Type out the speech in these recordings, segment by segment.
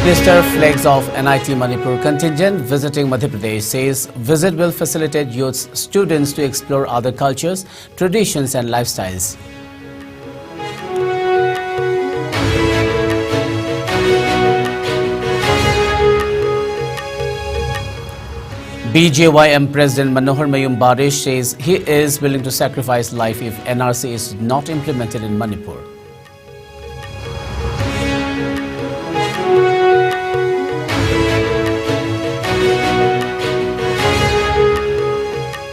Minister flags off NIT Manipur contingent visiting Madhya Pradesh, says visit will facilitate youth students to explore other cultures, traditions and lifestyles. BJYM President Manohar Mayum Barish says he is willing to sacrifice life if NRC is not implemented in Manipur.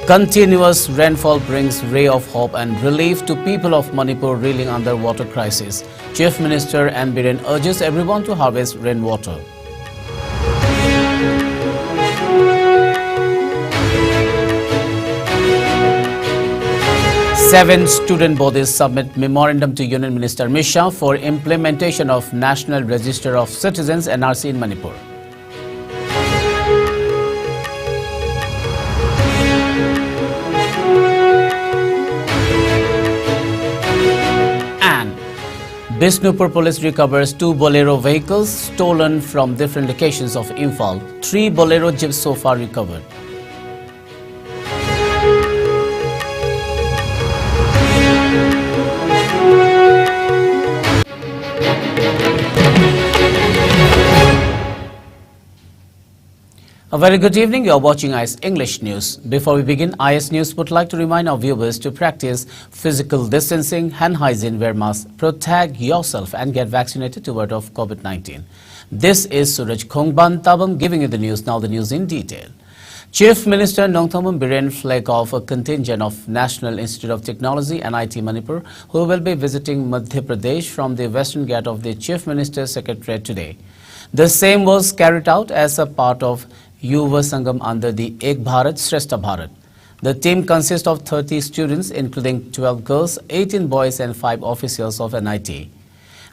Continuous rainfall brings ray of hope and relief to people of Manipur reeling under water crisis. Chief Minister M. Biren urges everyone to harvest rainwater. Seven student bodies submit memorandum to Union Minister Misha for implementation of National Register of Citizens NRC in Manipur. And Bishnupur police recovers 2 Bolero vehicles stolen from different locations of Imphal. 3 Bolero jeeps so far recovered. A very good evening. You are watching IS English News. Before we begin, IS News would like to remind our viewers to practice physical distancing, hand hygiene, wear masks, protect yourself and get vaccinated to ward off COVID-19. This is Suraj Khongban Tabam giving you the news. Now the news in detail. Chief Minister Nongthamun Biren flag off a contingent of National Institute of Technology NIT Manipur who will be visiting Madhya Pradesh from the western gate of the Chief Minister's Secretariat today. The same was carried out as a part of Yuva Sangam under the Ek Bharat Shrestha Bharat. The team consists of 30 students including 12 girls, 18 boys and 5 officials of NIT.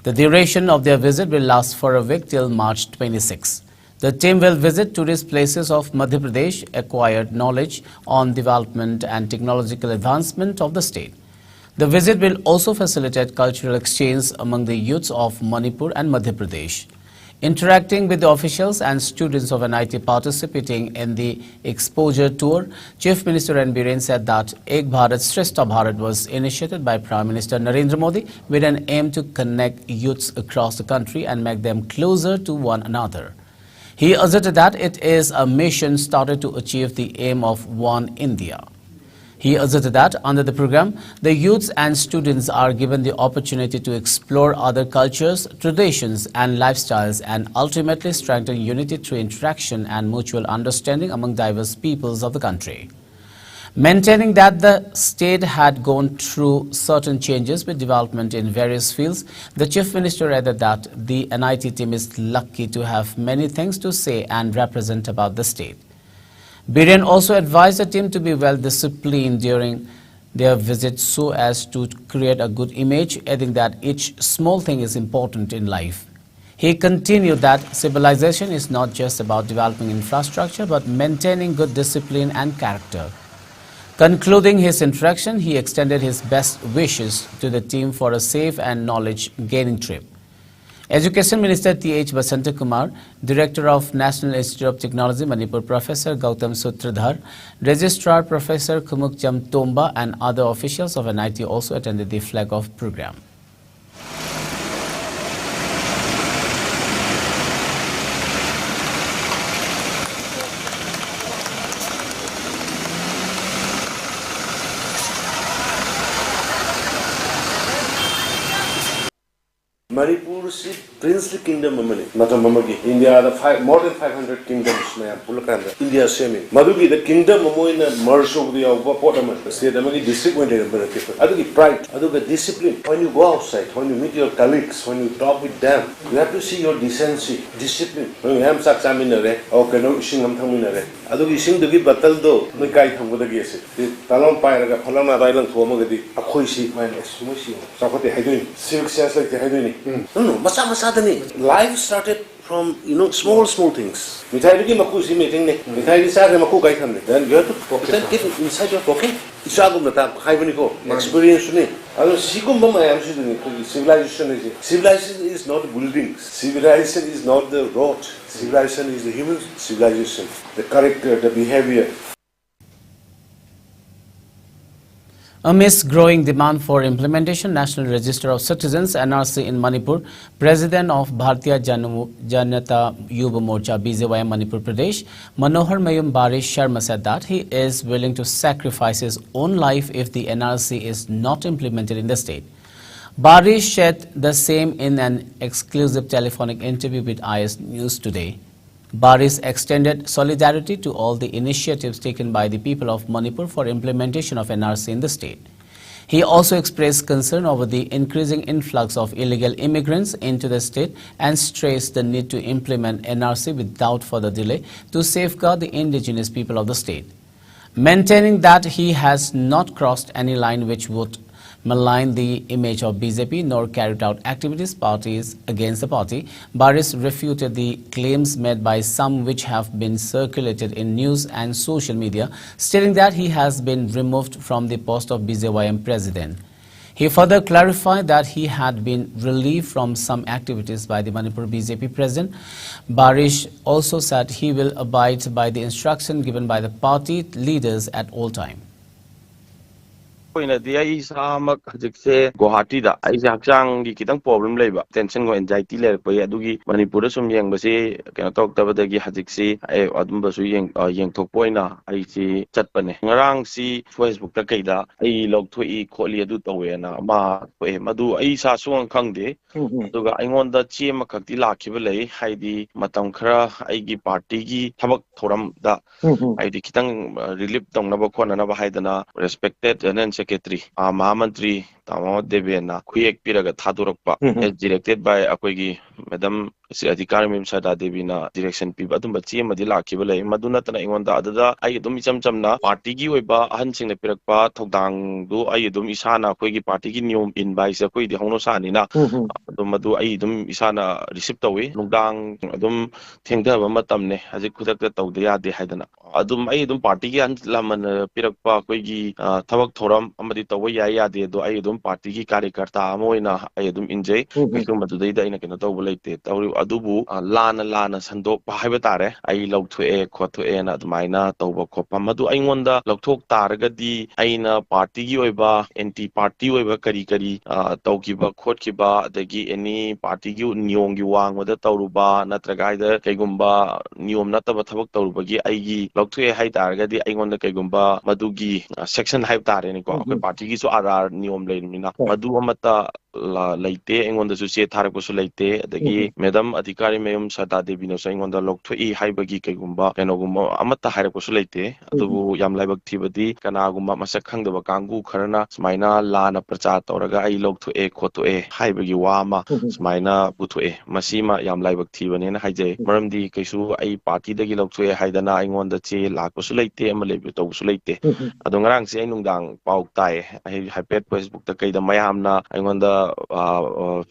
The duration of their visit will last for a week till March 26. The team will visit tourist places of Madhya Pradesh, acquire knowledge on development and technological advancement of the state. The visit will also facilitate cultural exchange among the youths of Manipur and Madhya Pradesh. Interacting with the officials and students of NIT participating in the exposure tour, Chief Minister N. Biren said that Ek Bharat Shrestha Bharat was initiated by Prime Minister Narendra Modi with an aim to connect youths across the country and make them closer to one another. He asserted that it is a mission started to achieve the aim of One India. He asserted that under the program, the youths and students are given the opportunity to explore other cultures, traditions and lifestyles and ultimately strengthen unity through interaction and mutual understanding among diverse peoples of the country. Maintaining that the state had gone through certain changes with development in various fields, the Chief Minister added that the NIT team is lucky to have many things to say and represent about the state. Biren also advised the team to be well disciplined during their visit so as to create a good image, adding that each small thing is important in life. He continued that civilization is not just about developing infrastructure but maintaining good discipline and character. Concluding his interaction, he extended his best wishes to the team for a safe and knowledge-gaining trip. Education Minister T.H. Basanta Kumar, Director of National Institute of Technology Manipur Professor Gautam Sutradhar, Registrar Professor Kumukjam Tomba and other officials of NIT also attended the flag-off program. Manipur is princely kingdom India the more than 500 kingdoms India semi Madugi the kingdom merge over the state district pride discipline. When you go outside, when you meet your colleagues, when you talk with them, you have to see your decency, discipline. When you have such or canoe sing sing the give battle though no kai Talon Pyraga Palana Island Homogadi Akoishi minus civic sense like the no, life started from small things. Then you have to get inside your pocket. Experience Civilization is not buildings. Civilization is not the road. Civilization is the human civilization, the character, the behavior. Amidst growing demand for implementation National Register of Citizens (NRC) in Manipur, President of Bharatiya Janata Yuva Morcha (BJY) Manipur Pradesh, Manohar Mayum Barish Sharma said that he is willing to sacrifice his own life if the NRC is not implemented in the state. Barish said the same in an exclusive telephonic interview with IS News today. Barish extended solidarity to all the initiatives taken by the people of Manipur for implementation of NRC in the state. He also expressed concern over the increasing influx of illegal immigrants into the state and stressed the need to implement NRC without further delay to safeguard the indigenous people of the state. Maintaining that he has not crossed any line which would malign the image of BJP nor carried out activities parties against the party, Barish refuted the claims made by some which have been circulated in news and social media, stating that he has been removed from the post of BJYM president. He further clarified that he had been relieved from some activities by the Manipur BJP president. Barish also said he will abide by the instruction given by the party leaders at all times. Guwahati da ai hakchang gi kitang problem leba tension go anxiety le pa adugi Manipur sum yeng base kena tok tabadagi hajiksi ai adum basu yeng thok poina ai si chatpane ngarang si Facebook ta kaida ai log thui kholi adu tawe na ma pe madu ai sa suang khangde aduga aingon da chema khakti lakhiba lei haidi matam khara ai gi party gi thabak thoram da ai di kitang relief tong na ba khona na ba haidana respected Secretary, Mahamantri, Tama Devena, Kuyek Piraga Tadurokpa, as directed by Akwegi, Madam Adhikari Sada Devina, direction people, but Madila Kibale, Maduna Tanayonda, Ada, Ayudum Chamna, Partigi Weba, Hansing the Pirakpa, Togdang, do Ayudum Isana, Kwegi Partigi Num in by Sakui, the Honosanina, Madu Ayudum Isana, Receptaway, Lugdang, Adum, Tinga Matamne, as it could have told the Adi Hadana. Adum Ayudum Partigi and Laman Pirakpa, Kwegi, Tabak Toram, Amadita Yaya, the do Ayudum Partigi Karikarta, Moina, Ayudum Injay, Pikum Madida in a Kanata Adubu, Lana Sando Pahabatare, I log to a quato en at Mina, Toba Copamadu. I wonder, Loktok Targadi, Aina Party Ueba, NT Party Ueba Karikari, Tokiba, Kotkiba, the Gi any party you Nyong Yuang with the Tauruba, Natragaida, Kagumba, Nyom Natabatabak Taurubagi, Igi, Log to a high targadi, I wonder Kagumba, Madugi, section high tar any party so are Nyom Lane, Maduamata. Laite and on the Susie Tarakus Late, the Gi, Madam Adhikari Mayum Sada Devino saying on the Lok to E. Haibagi Kagumba, and Ogumba Amata Harakus Late, Adubu Yam Live activity, Kanaguma Masakang the Bakangu, Karana, Smaina, Lana Prachat, Oraga, I log to E. Koto E. Haibagi Wama, Smaina, Butu E. Masima Yam Live activity and Haje, Maramdi Kesu, a party the Gilok to E. Haidana, on the Che, Lakus Late, Amalebuto Late. Adongarang saying Dang, Pau Tai, I have pet Facebook the Kaida Mayamna, I wonder. For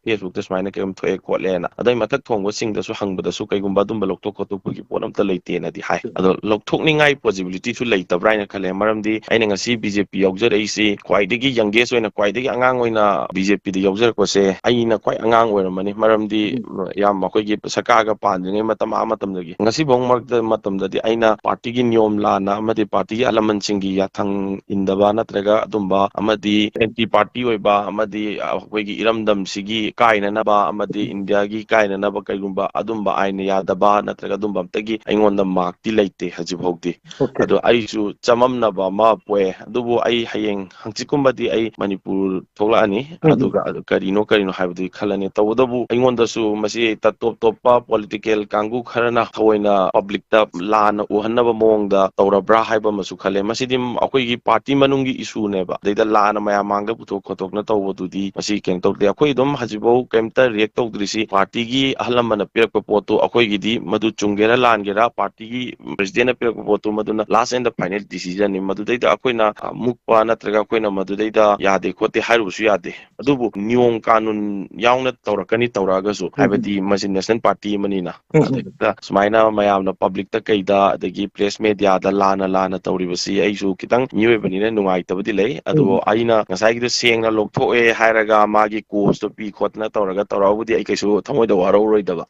Facebook this mine came to a qualena. They matak tongue was sing the Suhang, but the Sukagum Badum Lokoko to Pukipon of the late at the high. Lok talking I possibility to late the Brian Kalamaram the ending a CBJP Yoger AC, quite the youngest when a quite the Angang in a BJP the Yoger was a Aina quite Angang where money Maram the Yamakogi Sakaga Pan, the name at the Mamatam the Nasibong marked the Matam that the Aina Partigin Yom Lana, Amadi Party Alaman Singi Yatang in the Vana Trega Dumba, Amadi NT Party Weba, Amadi Wegi Iramdam Sigi, Kainanaba, Amadi Indiagi, Kainanaba Kagumba, Adumba, Aina Yadaba, Natragadumba Tagi, and on the mark delate Hajibogdi. Ado Aisu, Chamam Naba, Mapwe, Dubu Ai Haying, Hansikumba I Manipur Tolani, Aduga Karino have the Kalani Tawodabu, and on the Su Masi Tatopa, political Kangu Karana, Hawena, public tap, Lan, Uhanaba Mong, the Taura Brahaiba Masukale, Masidim, Akwegi Party Manungi Isu Neba, they the Lana Mayamanga Puto Kotok Nato. ꯄꯣꯠꯇꯨꯗꯤ ꯃꯁꯤ ꯀꯩꯅꯣ ꯇꯧꯗꯦ ꯑꯩꯈꯣꯏ ꯑꯗꯨꯝ ꯍꯧꯖꯤꯛꯐꯥꯎ ꯀꯩꯝꯇ react ꯇꯧꯗ꯭ꯔꯤꯁꯤ ꯄꯥꯔꯇꯤꯒꯤ ꯑꯍꯜ ꯂꯃꯟꯅ ꯄꯤꯔꯛꯄ ꯄꯣꯠꯇꯨ ꯑꯩꯈꯣꯏꯒꯤꯗꯤ ꯃꯗꯨ ꯆꯨꯝꯒꯦꯔꯥ ꯂꯥꯟꯒꯦꯔꯥ ꯄꯥꯔꯇꯤꯒꯤ ꯄ꯭ꯔꯦꯁꯤꯗꯦꯟꯅ ꯄꯤꯔꯛꯄ ꯄꯣꯠꯇꯨ ꯃꯗꯨꯅ ꯂꯥꯁ ꯑꯦꯟ ꯗ ꯐꯥꯏꯅꯦꯜ ꯗꯤꯁꯤꯖꯟꯅꯤ ꯃꯗꯨꯗꯩꯗ ꯑꯩꯈꯣꯏꯅ ꯃꯨꯛꯄ ꯅꯠꯇ꯭ꯔꯒ ꯑꯩꯈꯣꯏꯅ ꯃꯗꯨꯗꯩꯗ ꯌꯥꯗꯦ ꯈꯣꯠꯇꯦ ꯍꯥꯏꯔꯨꯕꯁꯨ ꯌꯥꯗꯦ ꯑꯗꯨꯕꯨ ꯅꯤꯌꯣꯝ ꯀꯥꯅꯨꯟ ꯌꯥꯎꯅ ꯇꯧꯔꯛꯀꯅꯤ ꯇꯧꯔꯛꯑꯒꯁꯨ ꯍꯥꯏꯕꯗꯤ ꯃꯁꯤ ꯅꯦꯁꯅꯦꯜ ꯄꯥꯔꯇꯤ ꯑꯃꯅꯤꯅ ꯑꯗꯩꯗ ꯁꯨꯃꯥꯏꯅ ꯃꯌꯥꯝꯅ ꯄꯕ꯭ꯂꯤꯛꯇ ꯀꯩꯗ ꯑꯗꯒꯤ ꯄ꯭ꯔꯦꯁ ꯃꯦꯗꯤꯌꯥꯗ ꯂꯥꯟꯅ ꯇꯧꯔꯤꯕꯁꯤ ꯑꯩꯁꯨ ꯈꯤꯇꯪ ꯃꯤꯑꯣꯏꯕꯅꯤꯅ ꯅꯨꯡꯉꯥꯏꯇꯕꯗꯤ ꯂꯩ ꯑꯗꯨꯕꯨ ꯑꯩꯅ ꯉꯁꯥꯏꯒꯤꯗꯣ ꯁꯦꯡꯅ ꯂꯧꯊꯣꯛꯑꯦ ꯍꯥꯏꯔꯒ ꯃꯥꯒꯤ ꯀꯣꯁꯇꯣ ꯄꯤ ꯈꯣꯠꯇꯅ ꯇꯧꯔꯛꯑꯕꯨꯗꯤ ꯑꯩ ꯀꯩꯁꯨ ꯊꯃꯣꯏꯗ ꯋꯥꯔꯧꯔꯣꯏꯗꯕ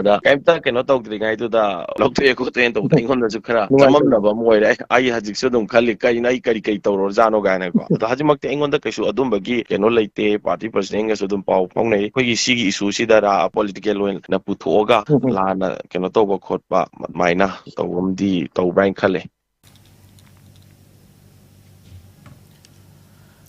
ꯑꯗ ꯀꯩꯝꯇ ꯀꯩꯅꯣ ꯇꯧꯗ꯭ꯔꯤꯉꯩꯗꯨꯗ ꯂꯧꯊꯣꯛꯑꯦ ꯈꯣꯠꯇꯣꯛꯑꯦꯅ ꯇꯧꯕꯗ ꯑꯩꯉꯣꯟꯗꯁꯨ ꯈꯔ ꯆꯃꯝꯅꯕ ꯑꯃ ꯑꯣꯏꯔꯦ ꯑꯩ ꯍꯧꯖꯤꯛꯁꯨ ꯑꯗꯨꯝ ꯈꯜꯂꯤ ꯀꯩꯅꯣ ꯑꯩ ꯀꯔꯤ ꯇꯧꯔꯖꯥꯠꯅꯣ ꯀꯥꯏꯅꯀꯣ ꯑꯗꯣ ꯍꯧꯖꯤꯛꯃꯛꯇꯤ ꯑꯩꯉꯣꯟꯗ ꯀꯩꯁꯨ ꯑꯗꯨꯝꯕꯒꯤ ꯀꯩꯅꯣ ꯂꯩꯇꯦ ꯄꯥꯔꯇꯤ ꯄ꯭ꯔꯁꯤꯗꯦꯟꯒꯁꯨ ꯑꯗꯨꯝ ꯄꯥꯎ ꯐꯥꯎꯅꯩ ꯑꯩꯈꯣꯏꯒꯤ ꯁꯤꯒꯤ ꯏꯁꯨꯁꯤꯗ ꯄꯣꯂꯤꯇꯤꯀꯦꯜ ꯑꯣꯏꯅ ꯄꯨꯊꯣꯛꯑꯒ ꯂꯥꯟꯅ ꯀꯩꯅꯣ ꯇꯧꯕ ꯈꯣꯠꯄ ꯑꯗꯨꯃꯥꯏꯅ ꯇꯧꯕ ꯇꯧꯕ꯭ꯔꯥ ꯍꯥꯏꯅ ꯈꯜꯂꯦ.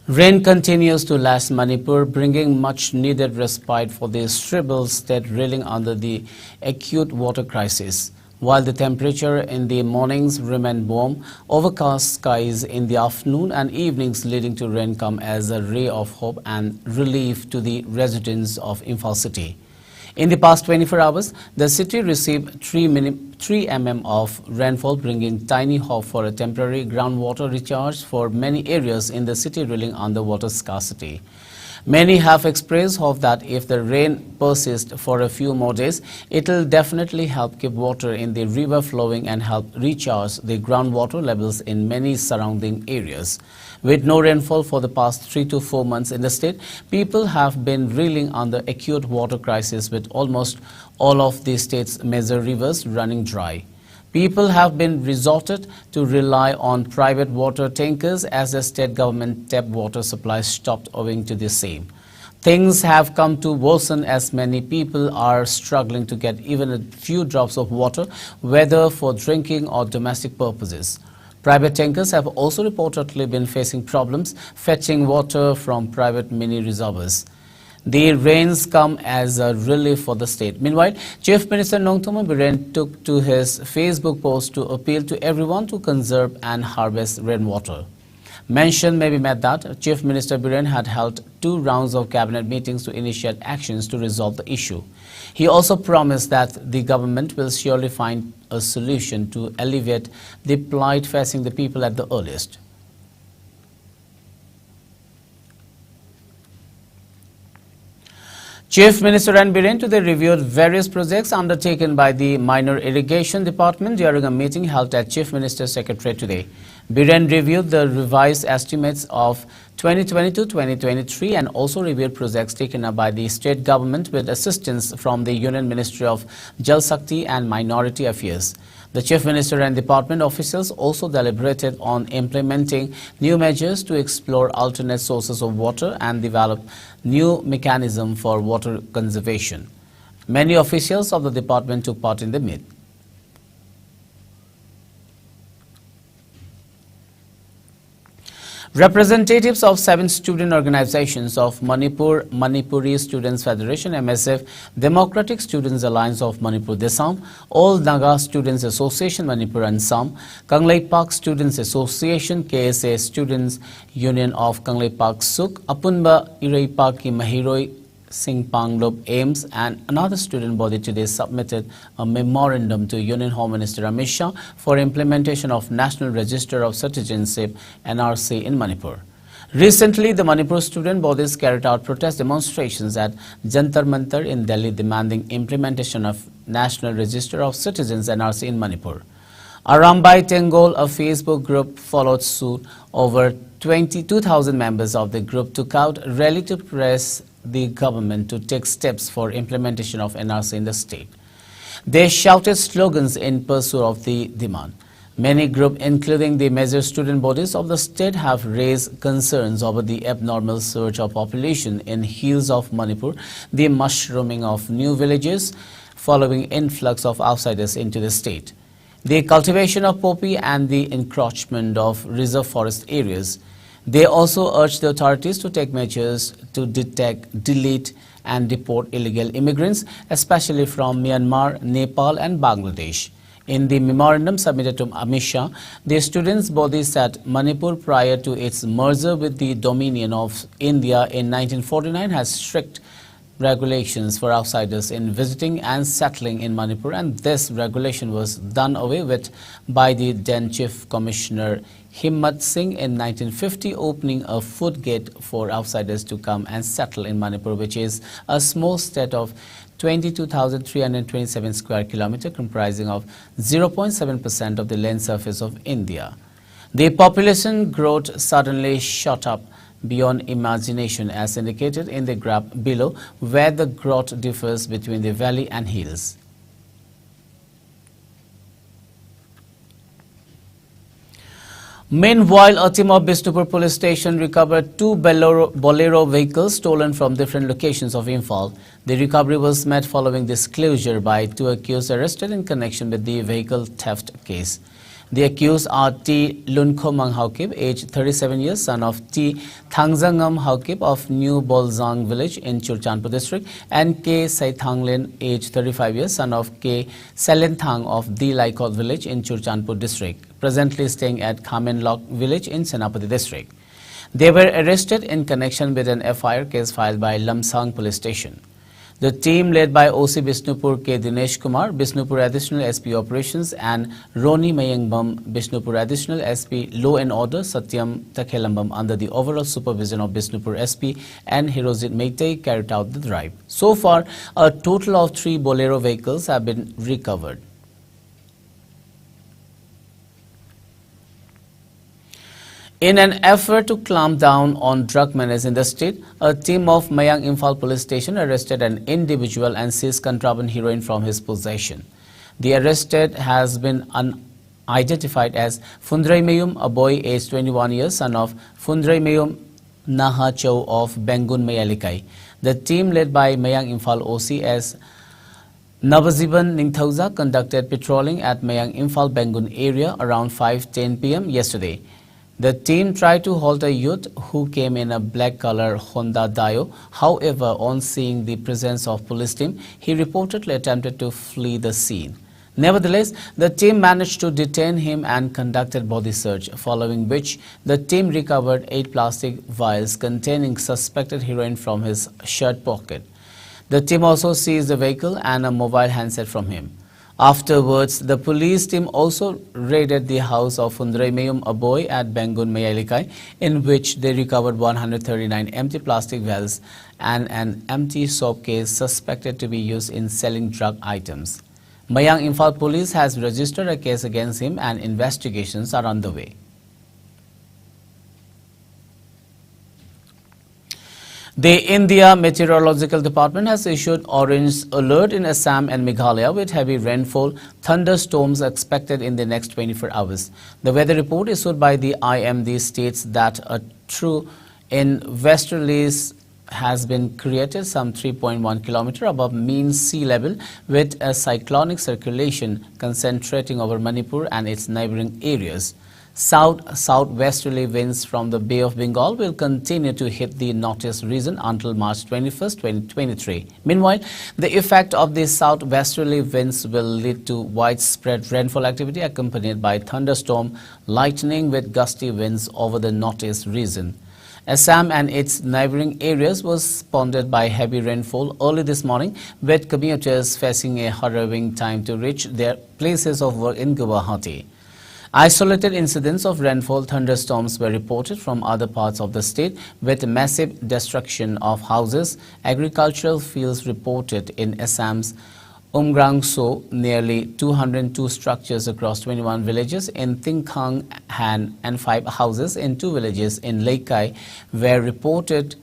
Rain continues to last Manipur, bringing much-needed respite for the tribal state reeling under the acute water crisis. While the temperature in the mornings remain warm, overcast skies in the afternoon and evenings leading to rain come as a ray of hope and relief to the residents of Imphal city. In the past 24 hours, the city received 3 mm of rainfall, bringing tiny hope for a temporary groundwater recharge for many areas in the city reeling under water scarcity. Many have expressed hope that if the rain persists for a few more days, it will definitely help keep water in the river flowing and help recharge the groundwater levels in many surrounding areas. With no rainfall for the past 3 to 4 months in the state, people have been reeling under acute water crisis with almost all of the state's major rivers running dry. People have been resorted to rely on private water tankers as the state government tap water supply stopped owing to the same. Things have come to worsen as many people are struggling to get even a few drops of water, whether for drinking or domestic purposes. Private tankers have also reportedly been facing problems fetching water from private mini reservoirs. The rains come as a relief for the state. Meanwhile, Chief Minister Nongthomo Biren took to his Facebook post to appeal to everyone to conserve and harvest rainwater. Mention may be made that Chief Minister Biren had held 2 rounds of cabinet meetings to initiate actions to resolve the issue. He also promised that the government will surely find a solution to alleviate the plight facing the people at the earliest. Chief Minister N. Biren today reviewed various projects undertaken by the Minor Irrigation Department during a meeting held at Chief Minister's Secretariat today. Biren reviewed the revised estimates of 2022-2023 and also reviewed projects taken up by the state government with assistance from the Union Ministry of Jal Shakti and Minority Affairs. The Chief Minister and department officials also deliberated on implementing new measures to explore alternate sources of water and develop new mechanism for water conservation. Many officials of the department took part in the meet. Representatives of 7 student organizations of Manipur, Manipuri Students Federation, MSF, Democratic Students Alliance of Manipur, Assam, All Naga Students Association, Manipur and Assam, Kanglei Park Students Association, KSA Students Union of Kanglei Park Suk, Apunba Irrigation ki Mahiroi Singpanglob Ames and another student body today submitted a memorandum to Union Home Minister Amit Shah for implementation of National Register of Citizenship NRC in Manipur. Recently, the Manipur student bodies carried out protest demonstrations at Jantar Mantar in Delhi demanding implementation of National Register of Citizens NRC in Manipur. Arambai Tengol, a Facebook group, followed suit. Over 22,000 members of the group took out rally to press the government to take steps for implementation of NRC in the state. They shouted slogans in pursuit of the demand. Many groups, including the major student bodies of the state, have raised concerns over the abnormal surge of population in hills of Manipur, the mushrooming of new villages following influx of outsiders into the state, the cultivation of poppy and the encroachment of reserve forest areas. They also urged the authorities to take measures to detect, delete and deport illegal immigrants, especially from Myanmar, Nepal and Bangladesh. In the memorandum submitted to Amit Shah, the students' body said Manipur, prior to its merger with the Dominion of India in 1949, has strict regulations for outsiders in visiting and settling in Manipur, and this regulation was done away with by the then Chief Commissioner Himmat Singh in 1950, opening a foot gate for outsiders to come and settle in Manipur, which is a small state of 22,327 square kilometers, comprising of 0.7% of the land surface of India. The population growth suddenly shot up beyond imagination, as indicated in the graph below, where the growth differs between the valley and hills. Meanwhile, a team of Bishnupur police station recovered two Bolero vehicles stolen from different locations of Imphal. The recovery was made following disclosure by two accused arrested in connection with the vehicle theft case. The accused are T. Lunkhomang Haukip, aged 37 years, son of T. Thangzangam Haukip of New Bolzang village in Churchanpur district, and K. Saithanglin, aged 35 years, son of K. Selenthang of D. Laikot village in Churchanpur district, presently staying at Khamenlok village in Senapati district. They were arrested in connection with an FIR case filed by Lamsang police station. The team led by OC Bishnupur K. Dinesh Kumar, Bishnupur Additional SP Operations, and Roni Mayangbam, Bishnupur Additional SP Law and Order, Satyam Takhelambam, under the overall supervision of Bishnupur SP and Hirojit Meitei, carried out the drive. So far, a total of 3 Bolero vehicles have been recovered. In an effort to clamp down on drug menace in the state, a team of Mayang Imphal police station arrested an individual and seized contraband heroine from his possession. The arrested has been unidentified as Fundrai Mayum, a boy aged 21 years, son of Fundrai Mayum Naha Chow of Bengun Mayalikai. The team led by Mayang Imphal OCS Navaziban Ningthauza conducted patrolling at Mayang Imphal Bengun area around 5:10 p.m. yesterday. The team tried to halt a youth who came in a black-color Honda Dio. However, on seeing the presence of police team, he reportedly attempted to flee the scene. Nevertheless, the team managed to detain him and conducted body search, following which the team recovered 8 plastic vials containing suspected heroin from his shirt pocket. The team also seized the vehicle and a mobile handset from him. Afterwards, the police team also raided the house of Fundrai Mayum, a boy at Bengun Mayalikai, in which they recovered 139 empty plastic vials and an empty soap case suspected to be used in selling drug items. Mayang Imphal police has registered a case against him and investigations are underway. The India Meteorological Department has issued orange alert in Assam and Meghalaya with heavy rainfall, thunderstorms expected in the next 24 hours. The weather report issued by the IMD states that a true in westerlies has been created some 3.1 km above mean sea level, with a cyclonic circulation concentrating over Manipur and its neighboring areas. South-southwesterly winds from the Bay of Bengal will continue to hit the northeast region until March 21, 2023. Meanwhile, the effect of the southwesterly winds will lead to widespread rainfall activity accompanied by thunderstorm, lightning with gusty winds over the northeast region. Assam and its neighboring areas was responded by heavy rainfall early this morning, with commuters facing a harrowing time to reach their places of work in Guwahati. Isolated incidents of rainfall thunderstorms were reported from other parts of the state, with massive destruction of houses. Agricultural fields reported in Assam's Umgrangso, nearly 202 structures across 21 villages in Tingkhang Han and 5 houses in 2 villages in Laikai were reported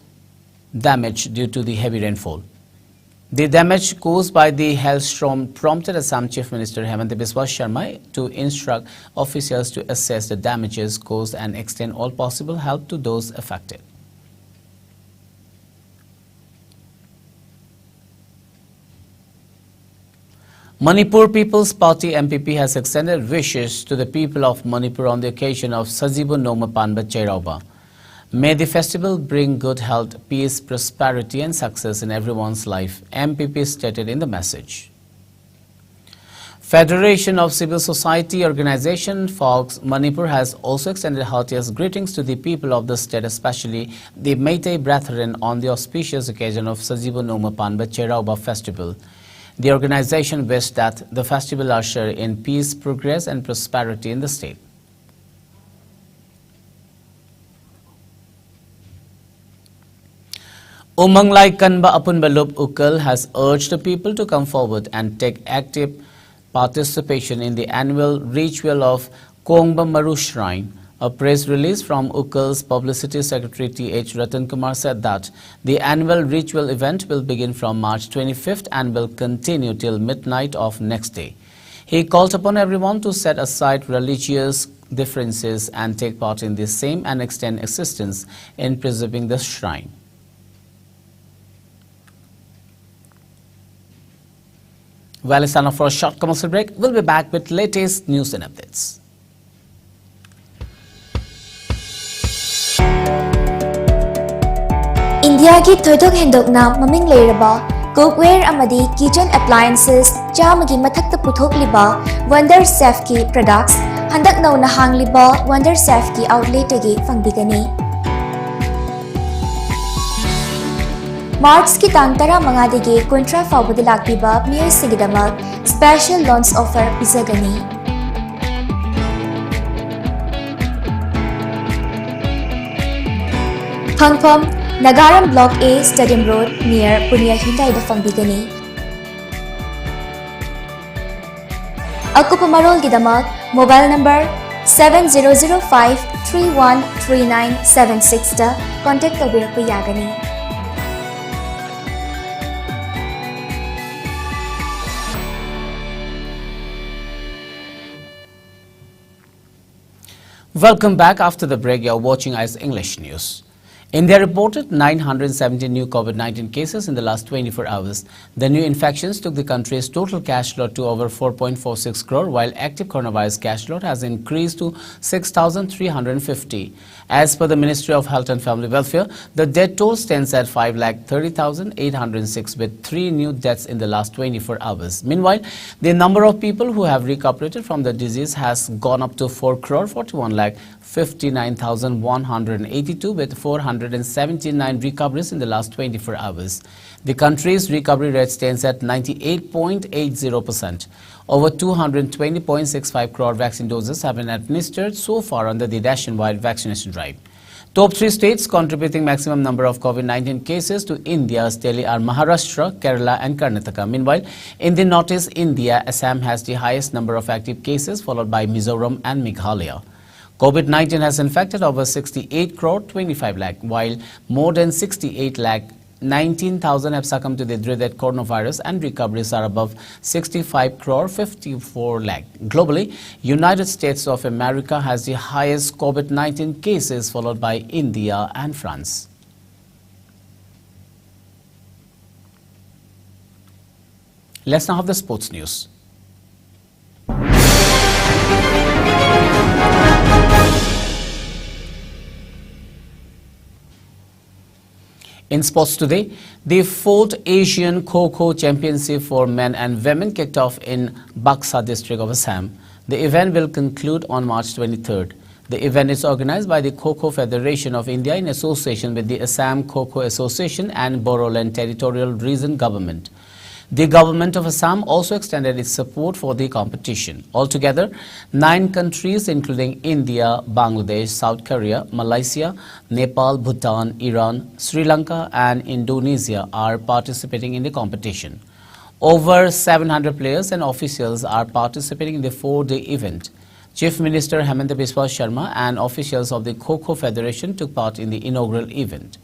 damage due to the heavy rainfall. The damage caused by the hailstorm prompted Assam Chief Minister Hemant Biswa Sharma to instruct officials to assess the damages caused and extend all possible help to those affected. Manipur People's Party MPP has extended wishes to the people of Manipur on the occasion of Sajibu Noma Panbat Chairauba. May the festival bring good health, peace, prosperity and success in everyone's life, MPP stated in the message. Federation of Civil Society Organization Fox Manipur has also extended heartiest greetings to the people of the state, especially the Meitei brethren, on the auspicious occasion of Sajibu Noma Panba Cherauba festival. The organization wished that the festival usher in peace, progress and prosperity in the state. Umanglai Kanba Apunbalup Ukal has urged the people to come forward and take active participation in the annual ritual of Kongba Maru Shrine. A press release from Ukal's Publicity Secretary T.H. Ratan Kumar said that the annual ritual event will begin from March 25th and will continue till midnight of next day. He called upon everyone to set aside religious differences and take part in the same and extend assistance in preserving the shrine. Well, it's time for a short commercial break. We'll be back with latest news and updates. India ki thoidok hendokna maming leiraba cookware amadi kitchen appliances chamagi mathakta puthokliba Wonder Chef ki products handak nauna hangliba Wonder Chef ki outlet agi fangbigani. March ki tang tara mangadigi kontra fawbudi lakliba miyay sigidamak special launch offer pisagani. Hangpam Nagaram Block A Stadium Road near Punya Hyundai da fangbigani. Akupumarol gidamak mobile number 7005313976 da contact tawbirpa yagani. Welcome back. After the break, you're watching ICE English News. India reported 970 new COVID-19 cases in the last 24 hours. The new infections took the country's total cash load to over 4.46 crore, while active coronavirus cash load has increased to 6,350. As per the Ministry of Health and Family Welfare, the death toll stands at 5,30,806 with 3 new deaths in the last 24 hours. Meanwhile, the number of people who have recuperated from the disease has gone up to 4,41,59,182 with 479 recoveries in the last 24 hours. The country's recovery rate stands at 98.80%. Over 220.65 crore vaccine doses have been administered so far under the nationwide vaccination drive. Top 3 states contributing maximum number of COVID-19 cases to India's tally are Maharashtra, Kerala and Karnataka. Meanwhile, in the Northeast India, Assam has the highest number of active cases, followed by Mizoram and Meghalaya. COVID-19 has infected over 68 crore 25 lakh, while more than 68 lakh 19,000 have succumbed to the dreaded coronavirus, and recoveries are above 65 crore 54 lakh. Globally, United States of America has the highest COVID-19 cases, followed by India and France. Let's now have the sports news. In sports today, the 4th Asian Kho-Kho Championship for men and women kicked off in Baksa district of Assam. The event will conclude on March 23rd. The event is organized by the Kho-Kho Federation of India in association with the Assam Kho-Kho Association and Bodoland Territorial Region Government. The government of Assam also extended its support for the competition. Altogether, 9 countries including India, Bangladesh, South Korea, Malaysia, Nepal, Bhutan, Iran, Sri Lanka and Indonesia are participating in the competition. Over 700 players and officials are participating in the 4-day event. Chief Minister Hemanta Biswa Sharma and officials of the Kho-Kho Federation took part in the inaugural event.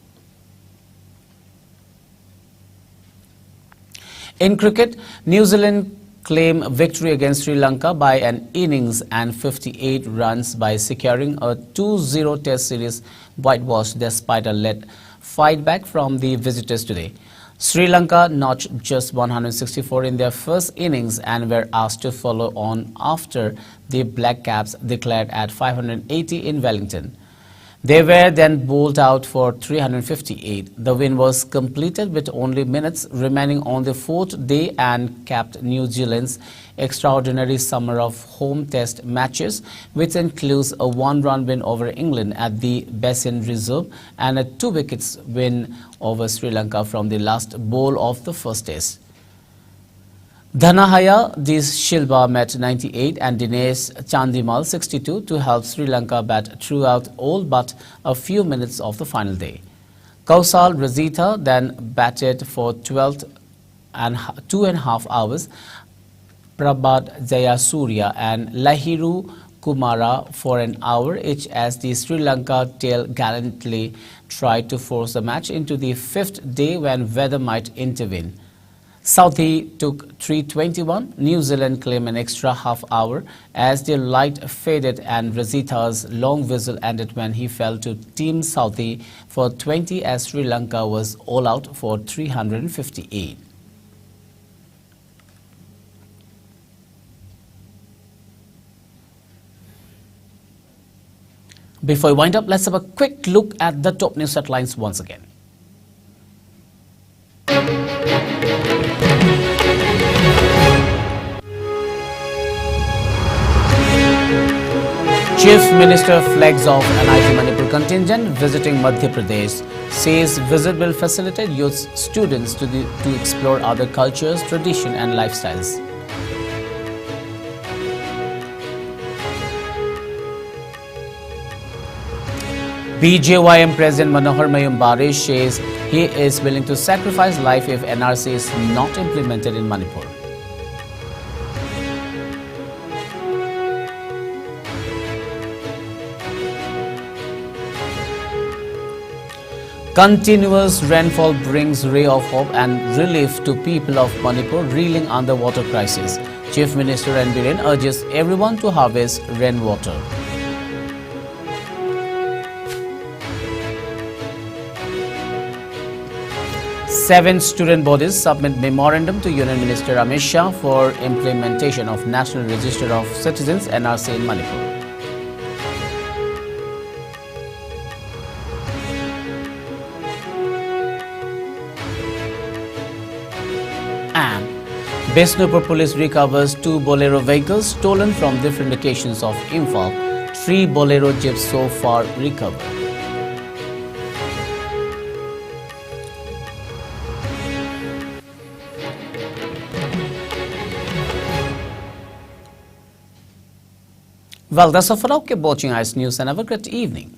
In cricket, New Zealand claimed victory against Sri Lanka by an innings and 58 runs by securing a 2-0 Test series whitewash despite a late fight back from the visitors today. Sri Lanka notched just 164 in their first innings and were asked to follow on after the Black Caps declared at 580 in Wellington. They were then bowled out for 358. The win was completed with only minutes remaining on the fourth day and capped New Zealand's extraordinary summer of home test matches, which includes a one-run win over England at the Basin Reserve and a 2-wickets win over Sri Lanka from the last bowl of the first test. Dhanahaya De Silva met 98 and Dinesh Chandimal 62 to help Sri Lanka bat throughout all but a few minutes of the final day. Kausal Razita then batted for 2.5 hours, Prabhat Jayasuriya and Lahiru Kumara for an hour each as the Sri Lanka tail gallantly tried to force the match into the fifth day when weather might intervene. Southee took 321. New Zealand claimed an extra half hour as the light faded and Razita's long whistle ended when he fell to Team Southee for 20 as Sri Lanka was all out for 358. Before we wind up, let's have a quick look at the top news headlines once again. Chief Minister flags off NIT Manipur contingent visiting Madhya Pradesh, says visit will facilitate youth students to explore other cultures, tradition and lifestyles. BJYM President Manohar Mayumbare says he is willing to sacrifice life if NRC is not implemented in Manipur. Continuous rainfall brings ray of hope and relief to people of Manipur reeling under water crisis. Chief Minister N. Biren urges everyone to harvest rainwater. Seven student bodies submit memorandum to Union Minister Amit Shah for implementation of National Register of Citizens NRC in Manipur. And Bishnupur police recovers 2 Bolero vehicles stolen from different locations of Imphal. 3 Bolero jeeps so far recovered. Well, that's all for now. Keep watching ICE News and have a great evening.